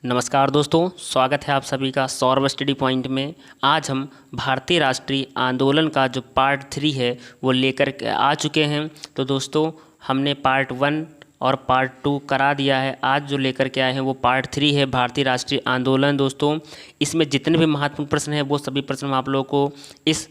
नमस्कार दोस्तों, स्वागत है आप सभी का सौरभ स्टडी पॉइंट में। आज हम भारतीय राष्ट्रीय आंदोलन का जो पार्ट 3 है वो लेकर के आ चुके हैं। तो दोस्तों, हमने पार्ट 1 और पार्ट 2 करा दिया है। आज जो लेकर के आए हैं वो पार्ट 3 है, भारतीय राष्ट्रीय आंदोलन। दोस्तों, इसमें जितने भी महत्वपूर्ण प्रश्न हैं वो सभी प्रश्न हम आप लोगों को इस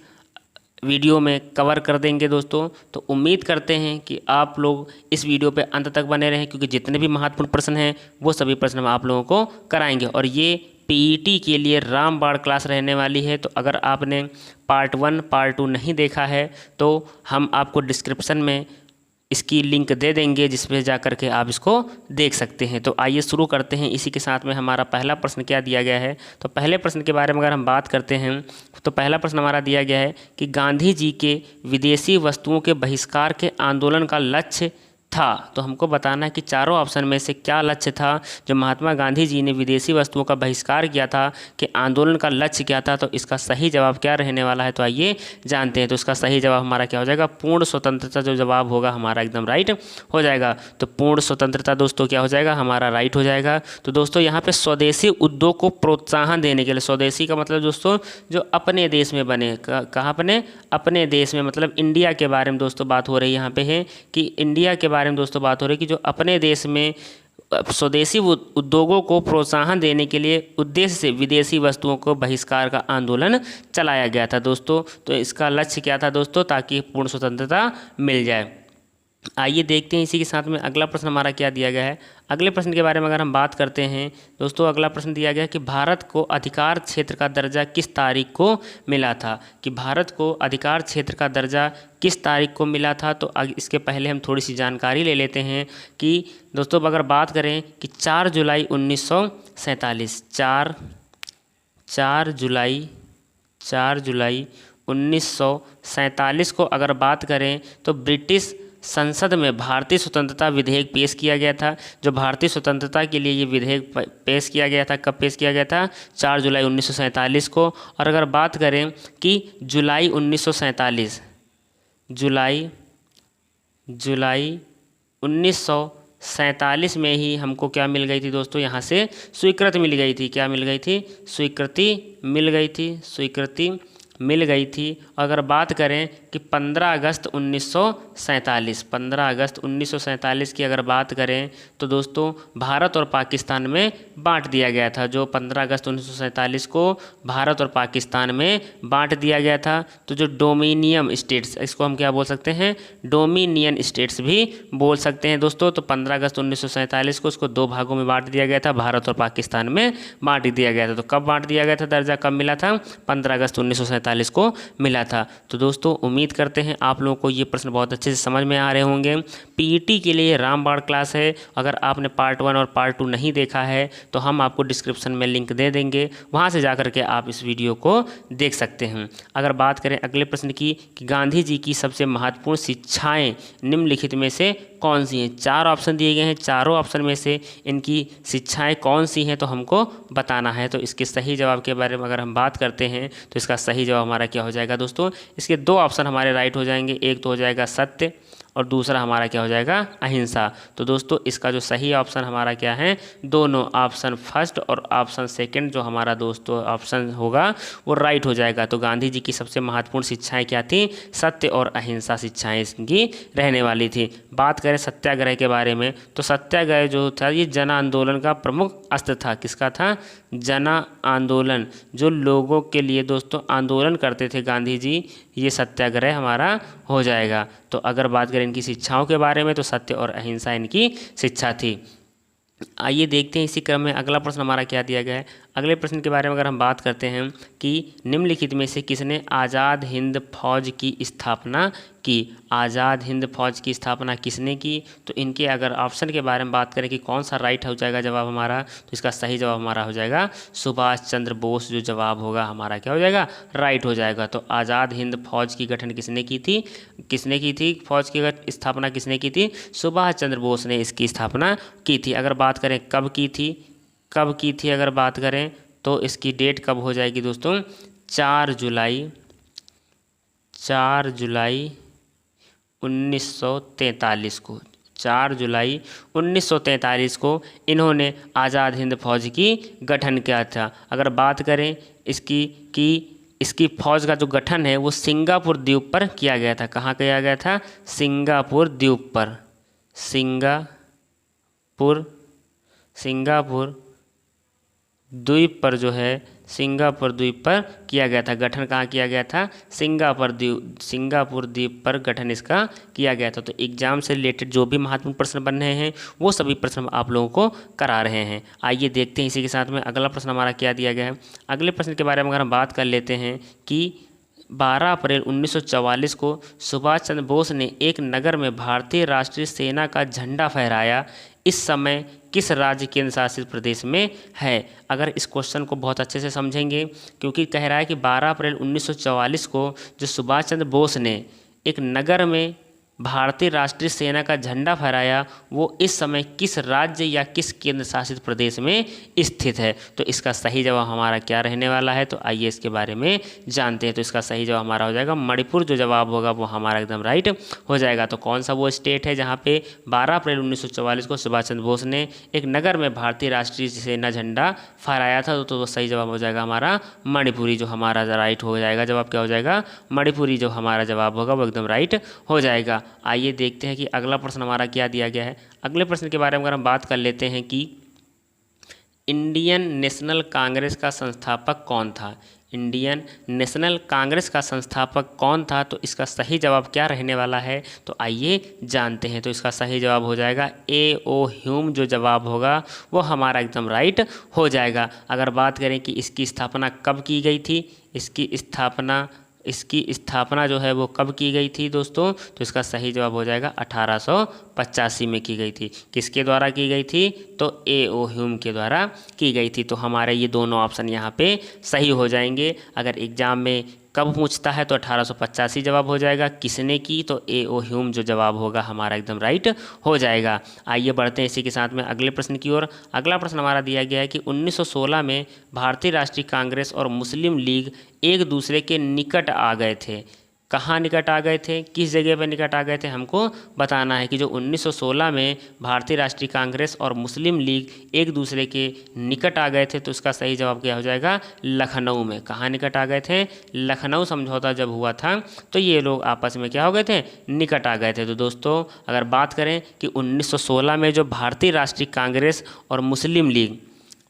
वीडियो में कवर कर देंगे दोस्तों। तो उम्मीद करते हैं कि आप लोग इस वीडियो पे अंत तक बने रहें, क्योंकि जितने भी महत्वपूर्ण प्रश्न हैं वो सभी प्रश्न हम आप लोगों को कराएंगे। और ये पीईटी के लिए रामबाण क्लास रहने वाली है। तो अगर आपने पार्ट 1 पार्ट 2 नहीं देखा है तो हम आपको डिस्क्रिप्शन में इसकी लिंक दे देंगे, जिसमें जा कर के आप इसको देख सकते हैं। तो आइए शुरू करते हैं। इसी के साथ में हमारा पहला प्रश्न क्या दिया गया है। तो पहले प्रश्न के बारे में अगर हम बात करते हैं तो पहला प्रश्न हमारा दिया गया है कि गांधी जी के विदेशी वस्तुओं के बहिष्कार के आंदोलन का लक्ष्य था। तो हमको बताना है कि चारों ऑप्शन में से क्या लक्ष्य था जो महात्मा गांधी जी ने विदेशी वस्तुओं का बहिष्कार किया था, कि आंदोलन का लक्ष्य क्या था। तो इसका सही जवाब क्या रहने वाला है, तो आइए जानते हैं। तो इसका सही जवाब हमारा क्या हो जाएगा, पूर्ण स्वतंत्रता। जो जवाब होगा हमारा एकदम राइट हो जाएगा। तो पूर्ण स्वतंत्रता दोस्तों क्या हो जाएगा, हमारा राइट हो जाएगा। तो दोस्तों, यहाँ पे स्वदेशी उद्योग को प्रोत्साहन देने के लिए, स्वदेशी का मतलब दोस्तों जो अपने देश में बने, कहाँ बने, अपने देश में, मतलब इंडिया के बारे में दोस्तों बात हो रही है। यहाँ पे है कि इंडिया के बारे में दोस्तों बात हो रही है कि जो अपने देश में स्वदेशी उद्योगों को प्रोत्साहन देने के लिए उद्देश्य से विदेशी वस्तुओं को बहिष्कार का आंदोलन चलाया गया था दोस्तों। तो इसका लक्ष्य क्या था दोस्तों, ताकि पूर्ण स्वतंत्रता मिल जाए। आइए देखते हैं इसी के साथ में अगला प्रश्न हमारा क्या दिया गया है। अगले प्रश्न के बारे में अगर हम बात करते हैं दोस्तों, अगला प्रश्न दिया गया है कि भारत को अधिकार क्षेत्र का दर्जा किस तारीख को मिला था। कि भारत को अधिकार क्षेत्र का दर्जा किस तारीख को मिला था। तो इसके पहले हम थोड़ी सी जानकारी ले लेते हैं कि दोस्तों अगर बात करें कि 4 जुलाई 1947, 4 जुलाई 1947 को अगर बात करें तो ब्रिटिश संसद में भारतीय स्वतंत्रता विधेयक पेश किया गया था। जो भारतीय स्वतंत्रता के लिए ये विधेयक पेश किया गया था, कब पेश किया गया था, 4 जुलाई 1947 को। और अगर बात करें कि जुलाई 1947 में ही हमको क्या मिल गई थी दोस्तों, यहाँ से स्वीकृति मिल गई थी। क्या मिल गई थी, स्वीकृति मिल गई थी, स्वीकृति मिल गई थी। अगर बात करें कि 15 अगस्त 1947 की अगर बात करें तो दोस्तों भारत और पाकिस्तान में बांट दिया गया था। जो 15 अगस्त 1947 को भारत और पाकिस्तान में बांट दिया गया था। तो जो डोमिनियन स्टेट्स, इसको हम क्या बोल सकते हैं, डोमिनियन स्टेट्स भी बोल सकते हैं दोस्तों। तो 15 अगस्त 1947 को उसको 2 भागों में बांट दिया गया था, भारत और पाकिस्तान में बांट दिया गया था। तो कब बांट दिया गया था, दर्जा कब मिला था, 15 अगस्त 1947 को मिला था। तो दोस्तों उम्मीद करते हैं आप लोगों को ये प्रश्न बहुत अच्छे से समझ में आ रहे होंगे। पीईटी के लिए रामबाण क्लास है। अगर आपने पार्ट 1 और पार्ट 2 नहीं देखा है तो हम आपको डिस्क्रिप्शन में लिंक दे देंगे, वहाँ से जा करके आप इस वीडियो को देख सकते हैं। अगर बात करें अगले प्रश्न की कि गांधी जी की सबसे महत्वपूर्ण शिक्षाएं निम्नलिखित में से कौन सी हैं। 4 ऑप्शन दिए गए हैं, चारों ऑप्शन में से इनकी शिक्षाएं कौन सी हैं तो हमको बताना है। तो इसके सही जवाब के बारे में अगर हम बात करते हैं तो इसका सही जवाब हमारा क्या हो जाएगा दोस्तों, इसके 2 ऑप्शन हमारे राइट हो जाएंगे। एक तो हो जाएगा सत्य और दूसरा हमारा क्या हो जाएगा, अहिंसा। तो दोस्तों इसका जो सही ऑप्शन हमारा क्या है, दोनों ऑप्शन फर्स्ट और ऑप्शन सेकंड जो हमारा दोस्तों ऑप्शन होगा वो राइट हो जाएगा। तो गांधी जी की सबसे महत्वपूर्ण शिक्षाएं क्या थी, सत्य और अहिंसा शिक्षाएं इसकी रहने वाली थी। बात करें सत्याग्रह के बारे में तो सत्याग्रह जो था ये जन आंदोलन का प्रमुख अस्त्र था। किसका था, जन आंदोलन, जो लोगों के लिए दोस्तों आंदोलन करते थे गांधी जी, ये सत्याग्रह हमारा हो जाएगा। तो अगर बात करें इनकी शिक्षाओं के बारे में तो सत्य और अहिंसा इनकी शिक्षा थी। आइए देखते हैं इसी क्रम में अगला प्रश्न हमारा क्या दिया गया है। अगले प्रश्न के बारे में अगर हम बात करते हैं कि निम्नलिखित में से किसने आज़ाद हिंद फौज की स्थापना की। आज़ाद हिंद फौज की स्थापना किसने की। तो इनके अगर ऑप्शन के बारे में बात करें कि कौन सा राइट हो जाएगा जवाब हमारा, तो इसका सही जवाब हमारा हो जाएगा सुभाष चंद्र बोस। जो जवाब होगा हमारा क्या हो जाएगा, राइट हो जाएगा। तो आज़ाद हिंद फौज की गठन किसने की थी, फौज की स्थापना किसने की थी, सुभाष चंद्र बोस ने इसकी स्थापना की थी। अगर बात करें कब की थी अगर बात करें तो इसकी डेट कब हो जाएगी दोस्तों, 4 जुलाई 1943 को, 4 जुलाई 1943 को इन्होंने आज़ाद हिंद फौज की गठन किया था। अगर बात करें इसकी फौज का जो गठन है वो सिंगापुर द्वीप पर किया गया था। कहाँ किया गया था? सिंगापुर द्वीप पर। सिंगापुर द्वीप पर जो है, सिंगापुर द्वीप पर किया गया था। गठन कहाँ किया गया था? सिंगापुर द्वीप पर गठन इसका किया गया था। तो एग्जाम से रिलेटेड जो भी महत्वपूर्ण प्रश्न बन रहे हैं वो सभी प्रश्न आप लोगों को करा रहे हैं। आइए देखते हैं इसी के साथ में अगला प्रश्न हमारा क्या दिया गया है। अगले प्रश्न के बारे में अगर हम बात कर लेते हैं कि 12 अप्रैल 1944 को सुभाष चंद्र बोस ने एक नगर में भारतीय राष्ट्रीय सेना का झंडा फहराया, इस समय किस राज्य केंद्र शासित प्रदेश में है? अगर इस क्वेश्चन को बहुत अच्छे से समझेंगे, क्योंकि कह रहा है कि 12 अप्रैल 1944 को जो सुभाष चंद्र बोस ने एक नगर में भारतीय राष्ट्रीय सेना का झंडा फहराया वो इस समय किस राज्य या किस केंद्र शासित प्रदेश में स्थित है? तो इसका सही जवाब हमारा क्या रहने वाला है? तो आइए इसके बारे में जानते हैं। तो इसका सही जवाब हमारा हो जाएगा मणिपुर। जो जवाब होगा वो हमारा एकदम राइट हो जाएगा। तो कौन सा वो स्टेट है जहाँ पे 12 अप्रैल 1944 को सुभाष चंद्र बोस ने एक नगर में भारतीय राष्ट्रीय सेना झंडा फहराया था? तो वो सही जवाब हो जाएगा हमारा मणिपुरी। जो हमारा राइट हो जाएगा जवाब क्या हो जाएगा? मणिपुरी जो हमारा जवाब होगा वो एकदम राइट हो जाएगा। आइए देखते हैं कि अगला प्रश्न हमारा क्या दिया गया है। अगले प्रश्न के बारे में अगर हम बात कर लेते हैं कि इंडियन नेशनल कांग्रेस का संस्थापक कौन था? इंडियन नेशनल कांग्रेस का संस्थापक कौन था? तो इसका सही जवाब क्या रहने वाला है? तो आइए जानते हैं। तो इसका सही जवाब हो जाएगा A.O. ह्यूम। जो जवाब होगा वो हमारा एकदम राइट हो जाएगा। अगर बात करें कि इसकी स्थापना कब की गई थी, इसकी स्थापना जो है वो कब की गई थी दोस्तों? तो इसका सही जवाब हो जाएगा 1885 में की गई थी। किसके द्वारा की गई थी? तो A.O. ह्यूम के द्वारा की गई थी। तो हमारे ये दोनों ऑप्शन यहाँ पे सही हो जाएंगे। अगर एग्जाम में कब पूछता है तो 1885 जवाब हो जाएगा। किसने की? तो A.O. ह्यूम जो जवाब होगा हमारा एकदम राइट हो जाएगा। आइए बढ़ते हैं इसी के साथ में अगले प्रश्न की ओर। अगला प्रश्न हमारा दिया गया है कि 1916 में भारतीय राष्ट्रीय कांग्रेस और मुस्लिम लीग एक दूसरे के निकट आ गए थे। कहाँ निकट आ गए थे? किस जगह पर निकट आ गए थे? हमको बताना है कि जो 1916 में भारतीय राष्ट्रीय कांग्रेस और मुस्लिम लीग एक दूसरे के निकट आ गए थे। तो इसका सही जवाब क्या हो जाएगा? लखनऊ में। कहाँ निकट आ गए थे? लखनऊ समझौता जब हुआ था तो ये लोग आपस में क्या हो गए थे? निकट आ गए थे। तो दोस्तों अगर बात करें कि 1916 में जो भारतीय राष्ट्रीय कांग्रेस और मुस्लिम लीग,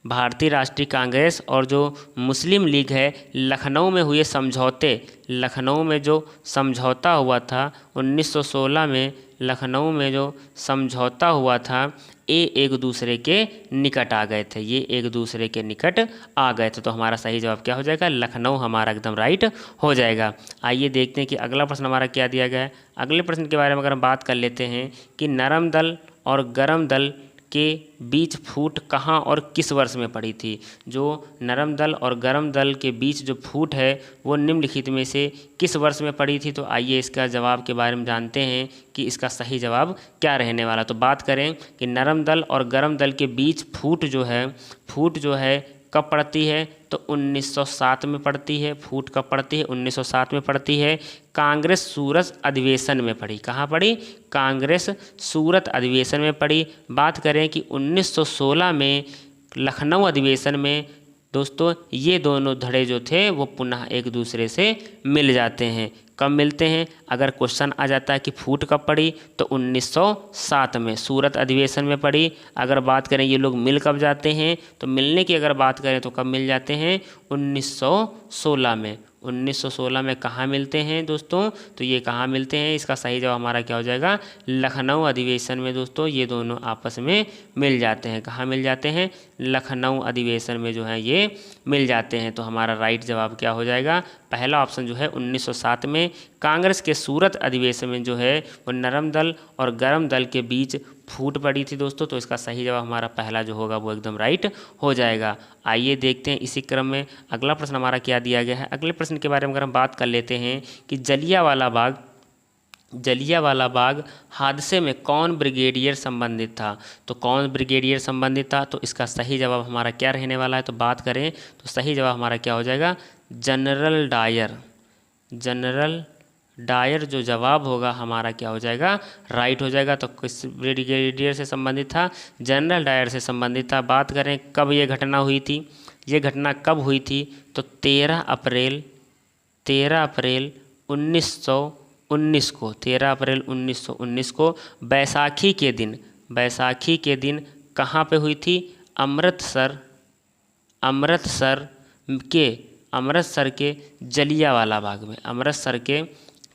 भारतीय राष्ट्रीय कांग्रेस और जो मुस्लिम लीग है, लखनऊ में हुए समझौते, लखनऊ में जो समझौता हुआ था 1916 में, लखनऊ में जो समझौता हुआ था ये एक दूसरे के निकट आ गए थे। ये एक दूसरे के निकट आ गए थे। तो हमारा सही जवाब क्या हो जाएगा? लखनऊ हमारा एकदम राइट हो जाएगा। आइए देखते हैं कि अगला प्रश्न हमारा क्या दिया गया है। अगले प्रश्न के बारे में अगर हम बात कर लेते हैं कि नरम दल और गरम दल के बीच फूट कहाँ और किस वर्ष में पड़ी थी? जो नरम दल और गरम दल के बीच जो फूट है वो निम्नलिखित में से किस वर्ष में पड़ी थी? तो आइए इसका जवाब के बारे में जानते हैं कि इसका सही जवाब क्या रहने वाला। तो बात करें कि नरम दल और गरम दल के बीच फूट जो है कब पड़ती है? तो 1907 में पड़ती है। फूट कब पड़ती है? 1907 में पड़ती है। कांग्रेस सूरत अधिवेशन में पड़ी। कहाँ पड़ी? कांग्रेस सूरत अधिवेशन में पड़ी। बात करें कि 1916 में लखनऊ अधिवेशन में दोस्तों ये दोनों धड़े जो थे वो पुनः एक दूसरे से मिल जाते हैं। कब मिलते हैं? अगर क्वेश्चन आ जाता है कि फूट कब पड़ी तो 1907 में सूरत अधिवेशन में पड़ी। अगर बात करें ये लोग मिल कब जाते हैं तो मिलने की अगर बात करें तो कब मिल जाते हैं? 1916 में। 1916 में कहाँ मिलते हैं दोस्तों? तो ये कहाँ मिलते हैं? इसका सही जवाब हमारा क्या हो जाएगा? लखनऊ अधिवेशन में दोस्तों ये दोनों आपस में मिल जाते हैं। कहाँ मिल जाते हैं? लखनऊ अधिवेशन में जो है ये मिल जाते हैं। तो हमारा राइट जवाब क्या हो जाएगा? पहला ऑप्शन जो है 1907 में कांग्रेस के सूरत अधिवेशन में जो है वो नरम दल और गरम दल के बीच फूट पड़ी थी दोस्तों। तो इसका सही जवाब हमारा पहला जो होगा वो एकदम राइट हो जाएगा। आइए देखते हैं इसी क्रम में अगला प्रश्न हमारा क्या दिया गया है। अगले प्रश्न के बारे में अगर हम बात कर लेते हैं कि जलियांवाला बाग हादसे में कौन ब्रिगेडियर संबंधित था? तो कौन ब्रिगेडियर संबंधित था? तो इसका सही जवाब हमारा क्या रहने वाला है? तो बात करें तो सही जवाब हमारा क्या हो जाएगा? जनरल डायर जो जवाब होगा हमारा क्या हो जाएगा, राइट हो जाएगा। तो किस ब्रिगेडियर से संबंधित था, जनरल डायर से संबंधित था। बात करें कब ये घटना हुई थी, ये घटना कब हुई थी, तो 13 अप्रैल 1919 को, 13 अप्रैल 1919 को बैसाखी के दिन कहाँ पे हुई थी, अमृतसर के जलियांवाला बाग में। अमृतसर के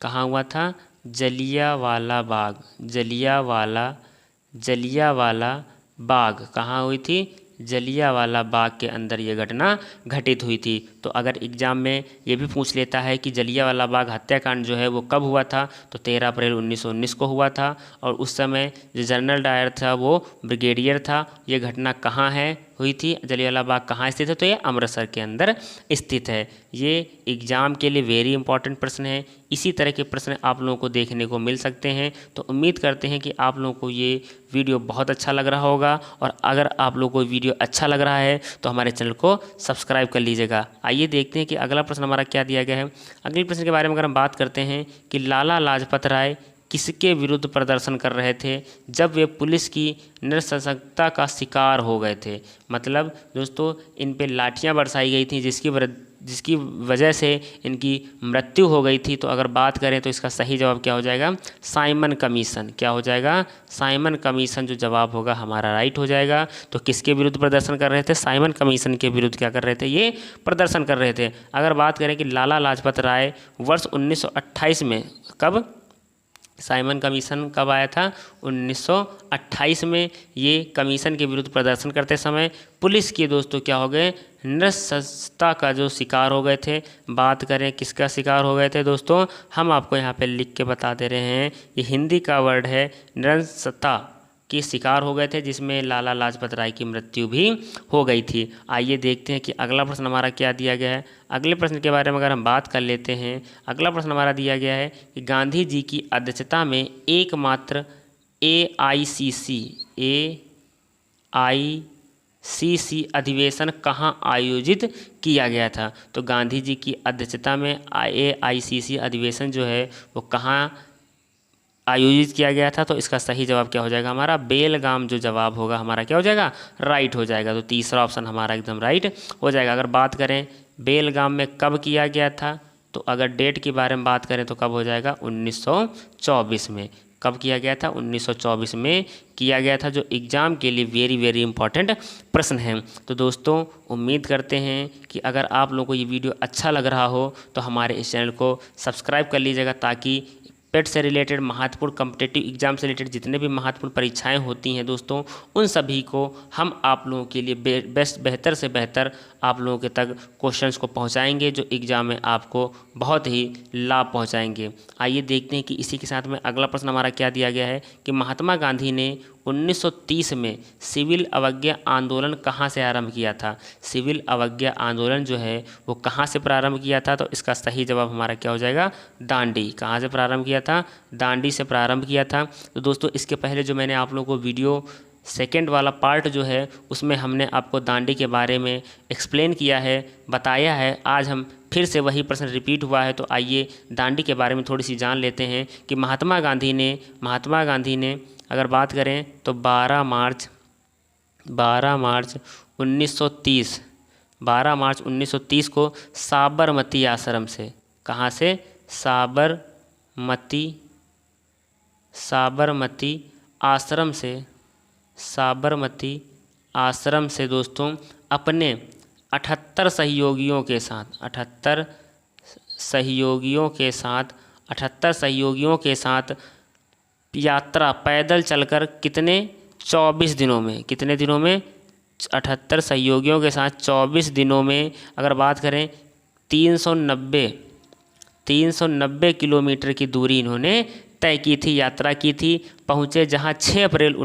कहाँ हुआ था, जलियांवाला बाग कहाँ हुई थी, जलियांवाला बाग के अंदर ये घटना घटित हुई थी। तो अगर एग्जाम में ये भी पूछ लेता है कि जलियांवाला बाग हत्याकांड जो है वो कब हुआ था, तो 13 अप्रैल 1919 को हुआ था। और उस समय जो जनरल डायर था वो ब्रिगेडियर था। ये घटना कहाँ है हुई थी, जलियांवाला बाग कहाँ स्थित है, तो ये अमृतसर के अंदर स्थित है। ये एग्ज़ाम के लिए वेरी इंपॉर्टेंट प्रश्न है। इसी तरह के प्रश्न आप लोगों को देखने को मिल सकते हैं। तो उम्मीद करते हैं कि आप लोगों को ये वीडियो बहुत अच्छा लग रहा होगा। और अगर आप लोगों को वीडियो अच्छा लग रहा है तो हमारे चैनल को सब्सक्राइब कर लीजिएगा। आइए देखते हैं कि अगला प्रश्न हमारा क्या दिया गया है। अगले प्रश्न के बारे में अगर हम बात करते हैं कि लाला लाजपत राय किसके विरुद्ध प्रदर्शन कर रहे थे जब वे पुलिस की नृशंसता का शिकार हो गए थे। मतलब दोस्तों इन पे लाठियां बरसाई गई थी जिसकी वजह से इनकी मृत्यु हो गई थी। तो अगर बात करें तो इसका सही जवाब क्या हो जाएगा, साइमन कमीशन। क्या हो जाएगा, साइमन कमीशन जो जवाब होगा हमारा राइट हो जाएगा। तो किसके विरुद्ध प्रदर्शन कर रहे थे, साइमन कमीशन के विरुद्ध क्या कर रहे थे, ये प्रदर्शन कर रहे थे। अगर बात करें कि लाला लाजपत राय वर्ष 1928 में, कब साइमन कमीशन कब आया था, 1928 में। ये कमीशन के विरुद्ध प्रदर्शन करते समय पुलिस के दोस्तों क्या हो गए, नृशंसता का जो शिकार हो गए थे। बात करें किसका शिकार हो गए थे दोस्तों, हम आपको यहाँ पे लिख के बता दे रहे हैं। ये हिंदी का वर्ड है, नृशंसता के शिकार हो गए थे, जिसमें लाला लाजपत राय की मृत्यु भी हो गई थी। आइए देखते हैं कि अगला प्रश्न हमारा क्या दिया गया है। अगले प्रश्न के बारे में अगर हम बात कर लेते हैं, अगला प्रश्न हमारा दिया गया है कि गांधी जी की अध्यक्षता में एकमात्र AICC अधिवेशन कहाँ आयोजित किया गया था। तो गांधी जी की अध्यक्षता में AICC अधिवेशन जो है वो कहाँ आयोजित किया गया था। तो इसका सही जवाब क्या हो जाएगा हमारा, बेलगाम जो जवाब होगा हमारा क्या हो जाएगा, राइट हो जाएगा। तो तीसरा ऑप्शन हमारा एकदम राइट हो जाएगा। अगर बात करें बेलगाम में कब किया गया था, तो अगर डेट के बारे में बात करें तो कब हो जाएगा, 1924 में। कब किया गया था, 1924 में किया गया था, जो एग्ज़ाम के लिए वेरी वेरी इंपॉर्टेंट प्रश्न है। तो दोस्तों उम्मीद करते हैं कि अगर आप लोगों को ये वीडियो अच्छा लग रहा हो तो हमारे इस चैनल को सब्सक्राइब कर लीजिएगा, ताकि पेट से रिलेटेड महत्वपूर्ण कॉम्पिटिटिव एग्जाम से रिलेटेड जितने भी महत्वपूर्ण परीक्षाएं होती हैं दोस्तों, उन सभी को हम आप लोगों के लिए बेहतर से बेहतर आप लोगों के तक क्वेश्चंस को पहुंचाएंगे, जो एग्ज़ाम में आपको बहुत ही लाभ पहुंचाएंगे। आइए देखते हैं कि इसी के साथ में अगला प्रश्न हमारा क्या दिया गया है कि महात्मा गांधी ने 1930 में सिविल अवज्ञा आंदोलन कहाँ से आरंभ किया था। सिविल अवज्ञा आंदोलन जो है वो कहाँ से प्रारंभ किया था, तो इसका सही जवाब हमारा क्या हो जाएगा, दांडी। कहाँ से प्रारंभ किया था, दांडी से प्रारंभ किया था। तो दोस्तों इसके पहले जो मैंने आप लोगों को वीडियो सेकेंड वाला पार्ट जो है उसमें हमने आपको दांडी के बारे में एक्सप्लेन किया है, बताया है। आज हम फिर से वही प्रश्न रिपीट हुआ है। तो आइए दांडी के बारे में थोड़ी सी जान लेते हैं कि महात्मा गांधी ने अगर बात करें तो 12 मार्च 1930 को साबरमती आश्रम से, कहाँ से, साबरमती आश्रम से दोस्तों अपने 78 सहयोगियों के साथ यात्रा पैदल चलकर कितने 24 दिनों में, 78 सहयोगियों के साथ 24 दिनों में अगर बात करें 390 किलोमीटर की दूरी इन्होंने तय की थी, यात्रा की थी। पहुँचे जहाँ 6 अप्रैल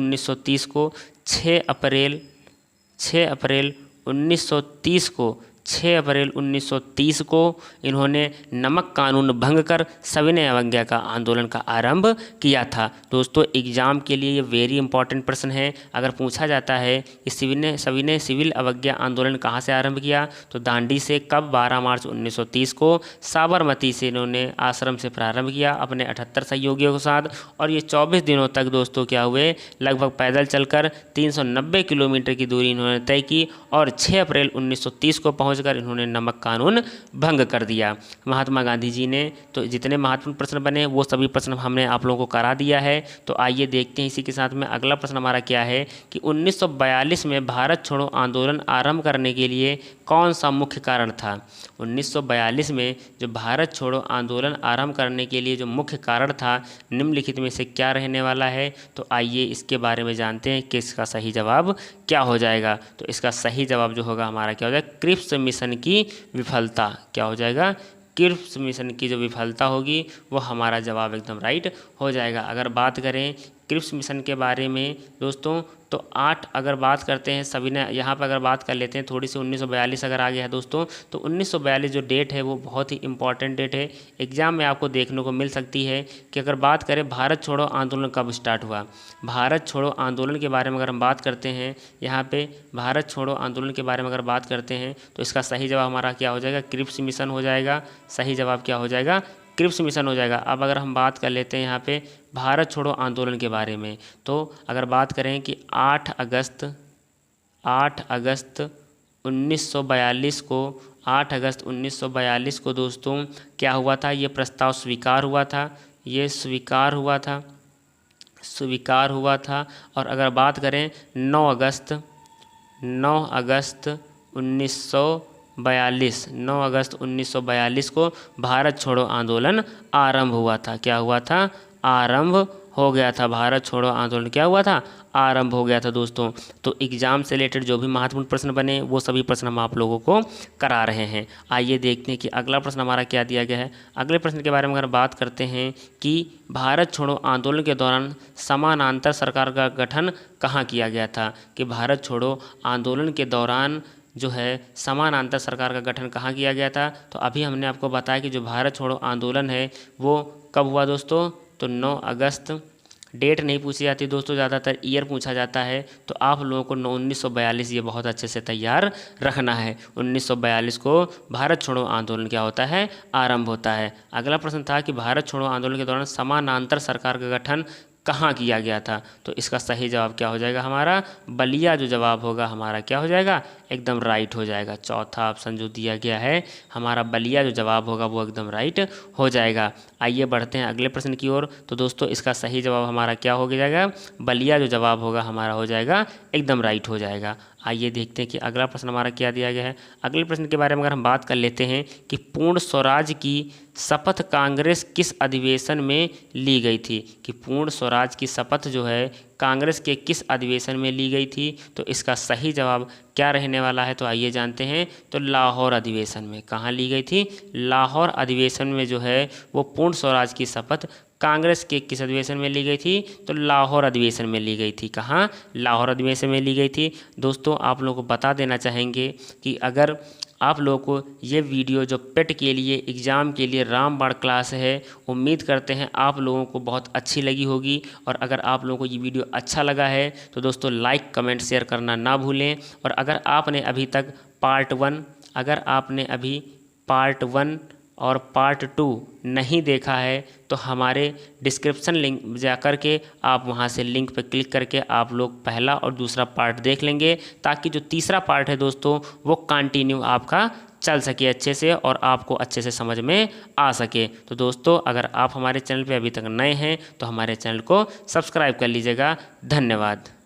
1930 को 6 अप्रैल 1930 को इन्होंने नमक कानून भंग कर सविनय अवज्ञा का आंदोलन का आरंभ किया था। दोस्तों एग्जाम के लिए ये वेरी इंपॉर्टेंट प्रश्न है। अगर पूछा जाता है कि सविनय सिविल अवज्ञा आंदोलन कहाँ से आरंभ किया, तो दांडी से। कब? 12 मार्च 1930 को। साबरमती से इन्होंने आश्रम से प्रारंभ किया अपने 78 सहयोगियों के साथ, और ये 24 दिनों तक दोस्तों क्या हुए, लगभग पैदल चलकर 390 किलोमीटर की दूरी इन्होंने तय की, और 6 अप्रैल 1930 को पहुंचकर इन्होंने नमक कानून भंग कर दिया। महात्मा गांधी जी ने तो जितने महत्वपूर्ण प्रश्न बने वो सभी प्रश्न हमने आप लोगों को करा दिया है। तो आइए देखते हैं इसी के साथ में अगला प्रश्न हमारा क्या है कि 1942 में भारत छोड़ो आंदोलन आरंभ करने के लिए कौन सा मुख्य कारण था। 1942 में जो भारत छोड़ो आंदोलन आरंभ करने के लिए जो मुख्य कारण था, निम्नलिखित में से क्या रहने वाला है। तो आइए इसके बारे में जानते हैं कि इसका सही जवाब क्या हो जाएगा। तो इसका सही जवाब जो होगा हमारा क्या हो जाएगा, क्रिप्स मिशन की विफलता। क्या हो जाएगा, क्रिप्स मिशन की जो विफलता होगी वो हमारा जवाब एकदम राइट हो जाएगा। अगर बात करें क्रिप्स मिशन के बारे में दोस्तों, तो 8 अगर बात करते हैं सविनय, यहाँ पर अगर बात कर लेते हैं थोड़ी सी 1942 अगर आ गया है दोस्तों, तो 1942 जो डेट है वो बहुत ही इंपॉर्टेंट डेट है, एग्जाम में आपको देखने को मिल सकती है। कि अगर बात करें भारत छोड़ो आंदोलन कब स्टार्ट हुआ, भारत छोड़ो आंदोलन के बारे में अगर हम बात करते हैं, यहाँ पे भारत छोड़ो आंदोलन के बारे में अगर बात करते हैं तो इसका सही जवाब हमारा क्या हो जाएगा, क्रिप्स मिशन हो जाएगा। सही जवाब क्या हो जाएगा, क्रिप्स मिशन हो जाएगा। अब अगर हम बात कर लेते हैं यहाँ पे भारत छोड़ो आंदोलन के बारे में, तो अगर बात करें कि 8 अगस्त 1942 को 8 अगस्त 1942 को दोस्तों क्या हुआ था, ये प्रस्ताव स्वीकार हुआ था, ये स्वीकार हुआ था। और अगर बात करें 9 अगस्त 1942 को भारत छोड़ो आंदोलन आरंभ हुआ था। क्या हुआ था, आरंभ हो गया था। भारत छोड़ो आंदोलन क्या हुआ था, आरंभ हो गया था दोस्तों। तो एग्जाम से रिलेटेड जो भी महत्वपूर्ण प्रश्न बने वो सभी प्रश्न हम आप लोगों को करा रहे हैं। आइए देखते हैं कि अगला प्रश्न हमारा क्या दिया गया है। अगले प्रश्न के बारे में अगर बात करते हैं कि भारत छोड़ो आंदोलन के दौरान समानांतर सरकार का गठन कहाँ किया गया था। कि भारत छोड़ो आंदोलन के दौरान जो है समानांतर सरकार का गठन कहाँ किया गया था। तो अभी हमने आपको बताया कि जो भारत छोड़ो आंदोलन है वो कब हुआ दोस्तों, तो 9 अगस्त। डेट नहीं पूछी जाती दोस्तों, ज़्यादातर ईयर पूछा जाता है। तो आप लोगों को 1942 ये बहुत अच्छे से तैयार रखना है। 1942 को भारत छोड़ो आंदोलन क्या होता है, आरंभ होता है। अगला प्रश्न था कि भारत छोड़ो आंदोलन के दौरान समानांतर सरकार का गठन कहाँ किया गया था। तो इसका सही जवाब क्या हो जाएगा, हमारा बलिया जो जवाब होगा हमारा क्या हो जाएगा, एकदम राइट हो जाएगा। चौथा ऑप्शन जो दिया गया है हमारा बलिया जो जवाब होगा वो एकदम राइट हो जाएगा। आइए बढ़ते हैं अगले प्रश्न की ओर। तो दोस्तों इसका सही जवाब हमारा क्या हो जाएगा, बलिया जो जवाब होगा हमारा हो जाएगा एकदम राइट हो जाएगा। आइए देखते हैं कि अगला प्रश्न हमारा क्या दिया गया है। अगले प्रश्न के बारे में अगर हम बात कर लेते हैं कि पूर्ण स्वराज की शपथ कांग्रेस किस अधिवेशन में ली गई थी। कि पूर्ण स्वराज की शपथ जो है कांग्रेस के किस अधिवेशन में ली गई थी। तो इसका सही जवाब क्या रहने वाला है, तो आइए जानते हैं। तो लाहौर अधिवेशन में। कहाँ ली गई थी, लाहौर अधिवेशन में जो है वो पूर्ण स्वराज की शपथ कांग्रेस के किस अधिवेशन में ली गई थी, तो लाहौर अधिवेशन में ली गई थी। कहाँ, लाहौर अधिवेशन में ली गई थी। दोस्तों आप लोगों को बता देना चाहेंगे कि अगर आप लोगों को ये वीडियो जो पेट के लिए एग्ज़ाम के लिए रामबाण क्लास है, उम्मीद करते हैं आप लोगों को बहुत अच्छी लगी होगी। और अगर आप लोगों को ये वीडियो अच्छा लगा है तो दोस्तों लाइक कमेंट शेयर करना ना भूलें। और अगर आपने अभी तक पार्ट 1 और पार्ट 2 नहीं देखा है तो हमारे डिस्क्रिप्शन लिंक जा कर के आप वहां से लिंक पर क्लिक करके आप लोग पहला और दूसरा पार्ट देख लेंगे, ताकि जो तीसरा पार्ट है दोस्तों वो कंटिन्यू आपका चल सके अच्छे से और आपको अच्छे से समझ में आ सके। तो दोस्तों अगर आप हमारे चैनल पे अभी तक नए हैं तो हमारे चैनल को सब्सक्राइब कर लीजिएगा। धन्यवाद।